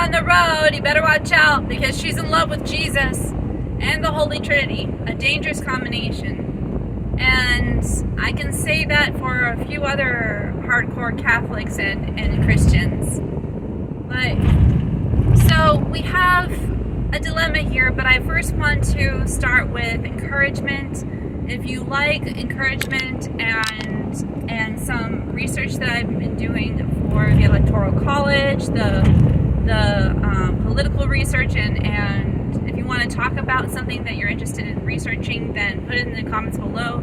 on the road, you better watch out, because she's in love with Jesus and the Holy Trinity, a dangerous combination. And I can say that for a few other hardcore Catholics and Christians. But so we have a dilemma here, but I first want to start with encouragement. If you like encouragement and some research that I've been doing for the Electoral College, the political research, and if you want to talk about something that you're interested in researching, then put it in the comments below.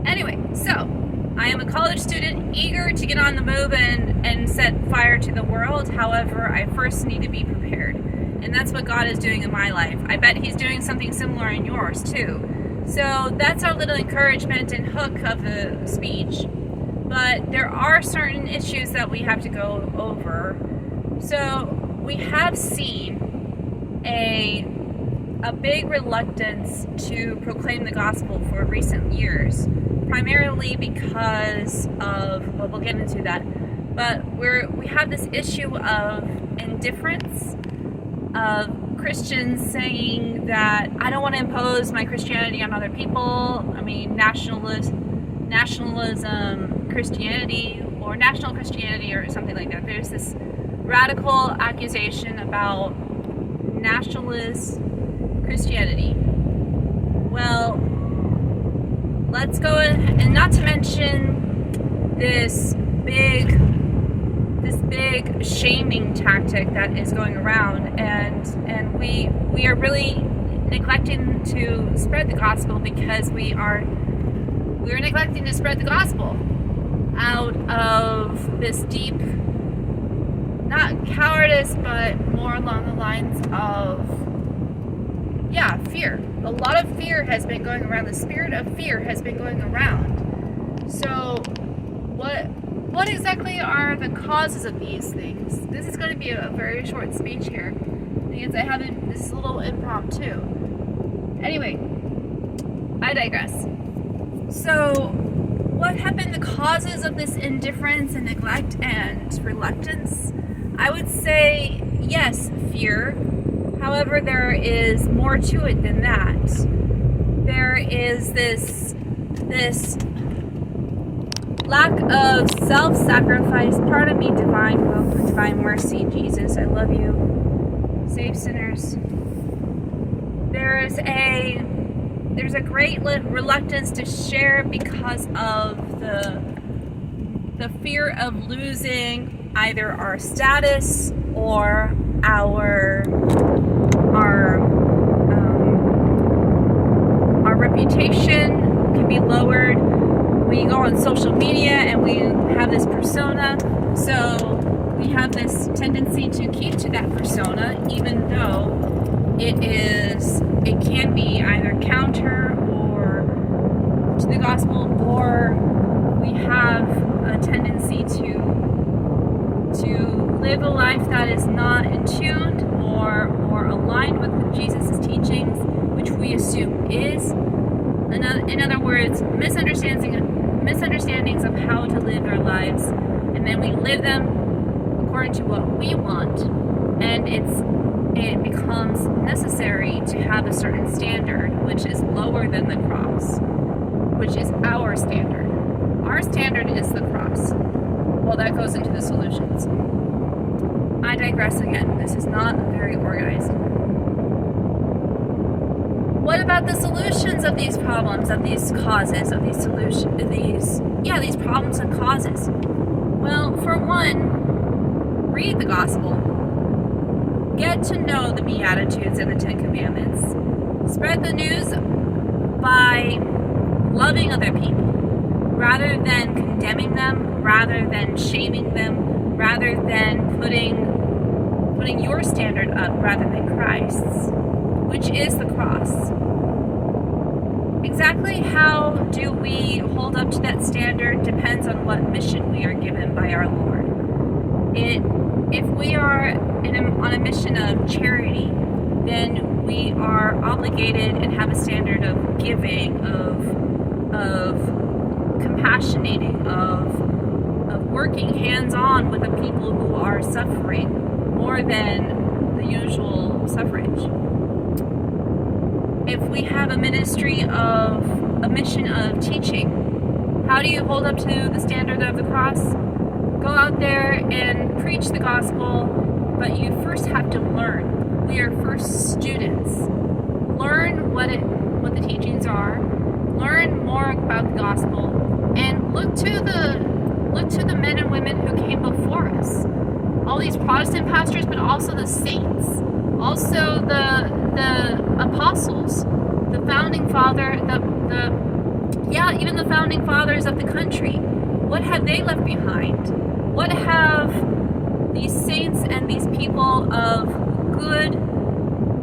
Anyway, so I am a college student eager to get on the move and set fire to the world. However, I first need to be prepared. And that's what God is doing in my life. I bet He's doing something similar in yours too. So that's our little encouragement and hook of the speech. But there are certain issues that we have to go over. So we have seen a big reluctance to proclaim the gospel for recent years, primarily because of, well, we'll get into that, but we have this issue of indifference, of Christians saying that I don't want to impose my Christianity on other people. I mean, nationalism Christianity, or national Christianity, or something like that. There's this radical accusation about nationalist Christianity. Well, let's go and not to mention this big shaming tactic that is going around, and we are really neglecting to spread the gospel, because we're neglecting to spread the gospel out of this deep, not cowardice, but more along the lines of fear. A lot of fear has been going around. The spirit of fear has been going around. So what exactly are the causes of these things? This is going to be a very short speech here, because this is a little impromptu. Anyway, I digress. So, what have been the causes of this indifference and neglect and reluctance? I would say, yes, fear. However, there is more to it than that. There is this lack of self-sacrifice. Pardon me, divine mercy, Jesus, I love you. Save sinners. There's a great reluctance to share because of the fear of losing either our status or our reputation can be lowered. We go on social media and we have this persona, so we have this tendency to keep to that persona, even though it can be either counter or to the gospel, or we have a tendency to live a life that is not in tune or aligned with Jesus' teachings, which we assume is. In other words, misunderstandings of how to live our lives, and then we live them according to what we want, and it becomes necessary to have a certain standard, which is lower than the cross, which is our standard. Our standard is the cross. Well, that goes into the solutions. I digress again. This is not very organized. What about the solutions of these problems, of these causes, of these solutions, these problems and causes? Well, for one, read the gospel. Get to know the Beatitudes and the Ten Commandments. Spread the news by loving other people, rather than condemning them, rather than shaming them, rather than putting your standard up rather than Christ's, which is the cross. Exactly how do we hold up to that standard depends on what mission we are given by our Lord. If we are on a mission of charity, then we are obligated and have a standard of giving, of compassionating, of working hands-on with the people who are suffering more than the usual suffrage. If we have a mission of teaching, how do you hold up to the standard of the cross? Go out there and preach the gospel, but you first have to learn. We are first students. Learn what the teachings are. Learn more about the gospel, and look to the men and women who came before us. All these Protestant pastors, but also the saints, also the apostles, the founding father, even the founding fathers of the country. What have they left behind? What have these saints and these people of good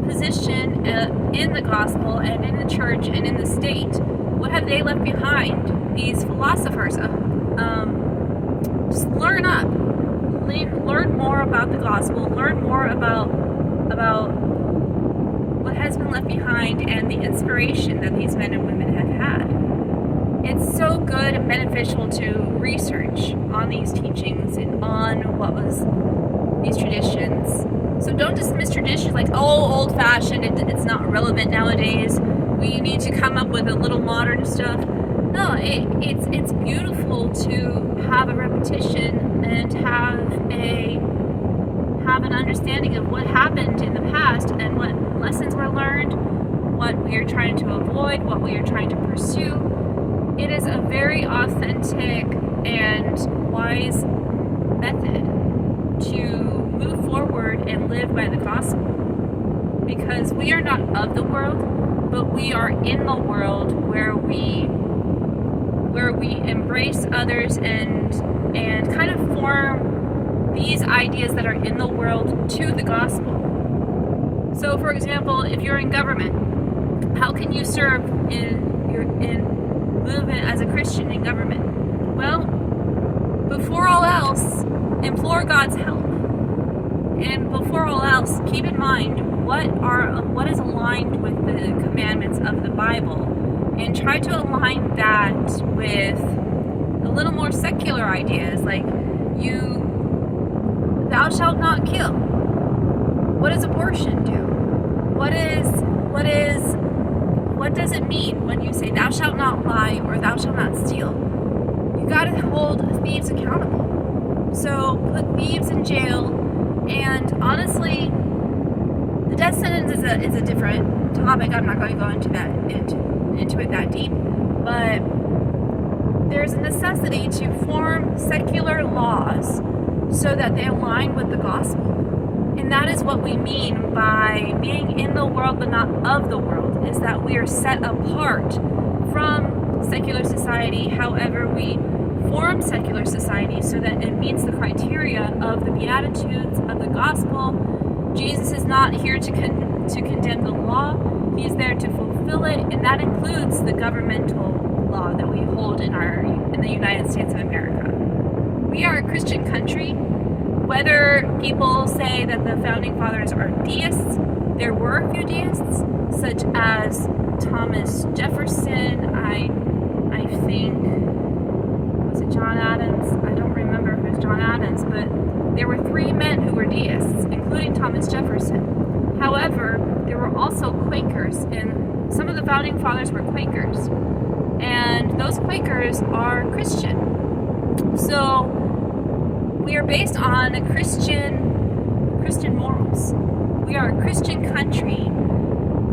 position in the gospel and in the church and in the state, what have they left behind? These philosophers. Just learn up. Learn more about the gospel. Learn more about what has been left behind and the inspiration that these men and women have had. It's so good and beneficial to research on these teachings and on what was these traditions. So don't dismiss traditions like, oh, old-fashioned, it's not relevant nowadays. We need to come up with a little modern stuff. No, it's beautiful to have a repetition and have an understanding of what happened in the past and what lessons were learned, what we are trying to avoid, what we are trying to pursue. It is a very authentic and wise method to move forward and live by the gospel, because we are not of the world, but we are in the world where we embrace others and kind of form these ideas that are in the world to the gospel. So, for example, if you're in government, how can you serve in movement as a Christian in government? Well, before all else, implore God's help. And before all else, keep in mind what is aligned with the commandments of the Bible, and try to align that with a little more secular ideas, like thou shalt not kill. What does abortion do? What does it mean when you say thou shalt not lie or thou shalt not steal? You gotta hold thieves accountable. So put thieves in jail, and honestly, the death sentence is a different topic. I'm not going to go into it that deep, but there's a necessity to form secular laws so that they align with the gospel. And that is what we mean by being in the world but not of the world, is that we are set apart from secular society. However, we form secular society so that it meets the criteria of the Beatitudes of the gospel. Jesus is not here to condemn the law. He is there to fulfill it, and that includes the governmental law that we hold in the United States of America. We are a Christian country. Whether people say that the founding fathers are deists, there were a few deists, such as Thomas Jefferson. I think, was it John Adams? I don't remember if it was John Adams, but there were 3 men who were deists, including Thomas Jefferson. However, there were also Quakers, and some of the founding fathers were Quakers, and those Quakers are Christian. So we are based on Christian morals. We are a Christian country,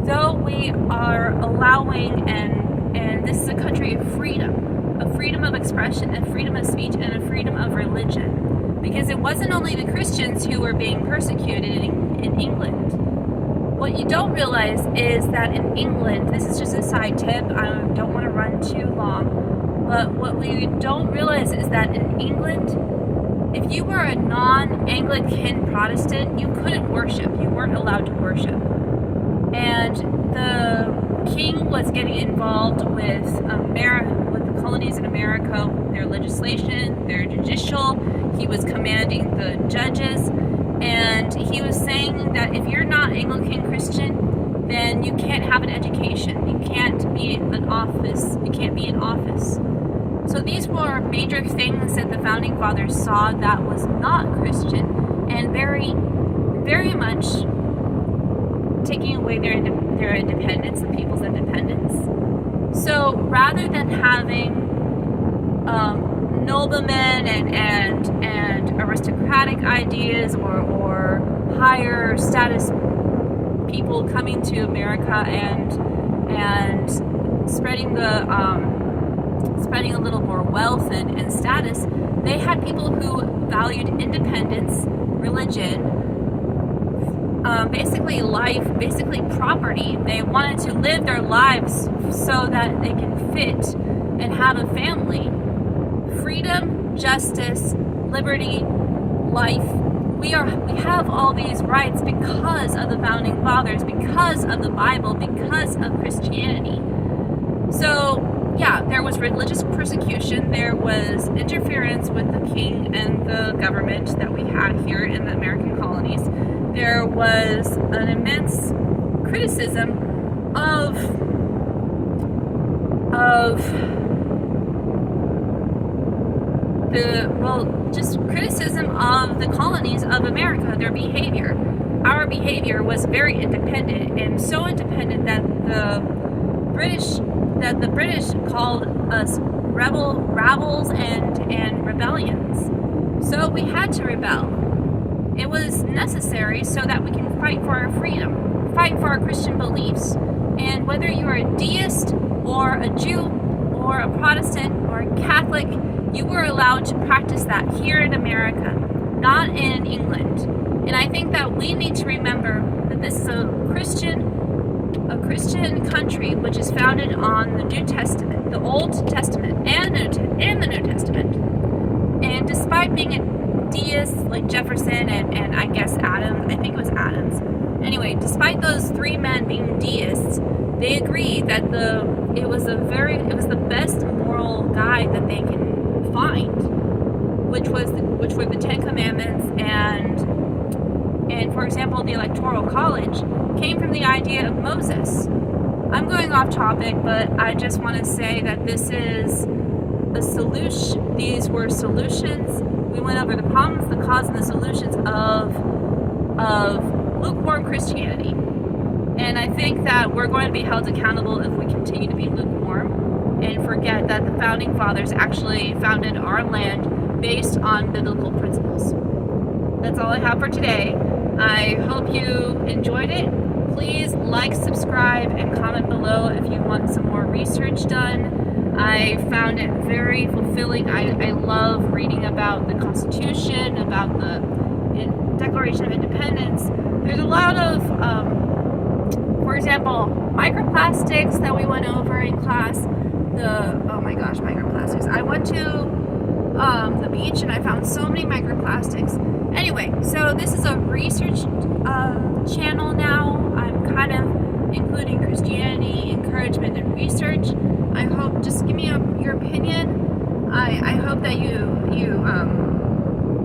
though we are allowing, and this is a country of freedom of expression, and freedom of speech, and a freedom of religion. Because it wasn't only the Christians who were being persecuted in England. What you don't realize is that in England, this is just a side tip, I don't want to run too long, but what we don't realize is that in England, if you were a non-Anglican Protestant, you couldn't worship. You weren't allowed to worship. And the king was getting involved with the colonies in America, their legislation, their judicial. He was commanding the judges. And he was saying that if you're not Anglican Christian, then you can't have an education. You can't be in office. So these were major things that the founding fathers saw that was not Christian, and very very much taking away their independence, the people's independence. So rather than having noblemen and aristocratic ideas or higher status people coming to America and spreading a little more wealth and status, they had people who valued independence, religion, basically life, basically property. They wanted to live their lives so that they can fit and have a family. Freedom, justice, liberty, life. We have all these rights because of the founding fathers, because of the Bible, because of Christianity. So yeah, there was religious persecution, there was interference with the king and the government that we had here in the American colonies. There was an immense criticism of the colonies of America, their behavior. Our behavior was very independent, and so independent that the British called us rebels and rebellions. So we had to rebel. It was necessary so that we can fight for our freedom, fight for our Christian beliefs. And whether you're a deist or a Jew or a Protestant or a Catholic, you were allowed to practice that here in America, not in England. And I think that we need to remember that this is a Christian country which is founded on the New Testament, the Old Testament, and the New Testament. And despite being a deist like Jefferson and I guess Adams, I think it was Adams. Anyway, despite those three men being deists, they agreed that it was the best moral guide that they can find, which were the Ten Commandments, and for example, the Electoral College came from the idea of Moses. I'm going off topic, but I just want to say that this is a solution. These were solutions. We went over the problems, the cause, and the solutions of lukewarm Christianity. And I think that we're going to be held accountable if we continue to be lukewarm and forget that the founding fathers actually founded our land based on biblical principles. That's all I have for today. I hope you enjoyed it. Please like, subscribe, and comment below if you want some more research done. I found it very fulfilling. I love reading about the Constitution, about the Declaration of Independence. There's a lot of, for example, microplastics that we went over in class. Oh my gosh, microplastics. I went to the beach and I found so many microplastics. Anyway, so this is a research channel now. I'm kind of including Christianity, encouragement, and research. I hope, just give me your opinion. I hope that you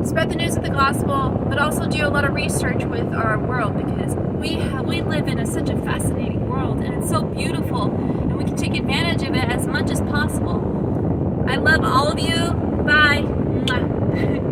spread the news of the gospel, but also do a lot of research with our world, because we live in such a fascinating world, and it's so beautiful, and we can take advantage of it as much as possible. I love all of you. Bye. Mwah.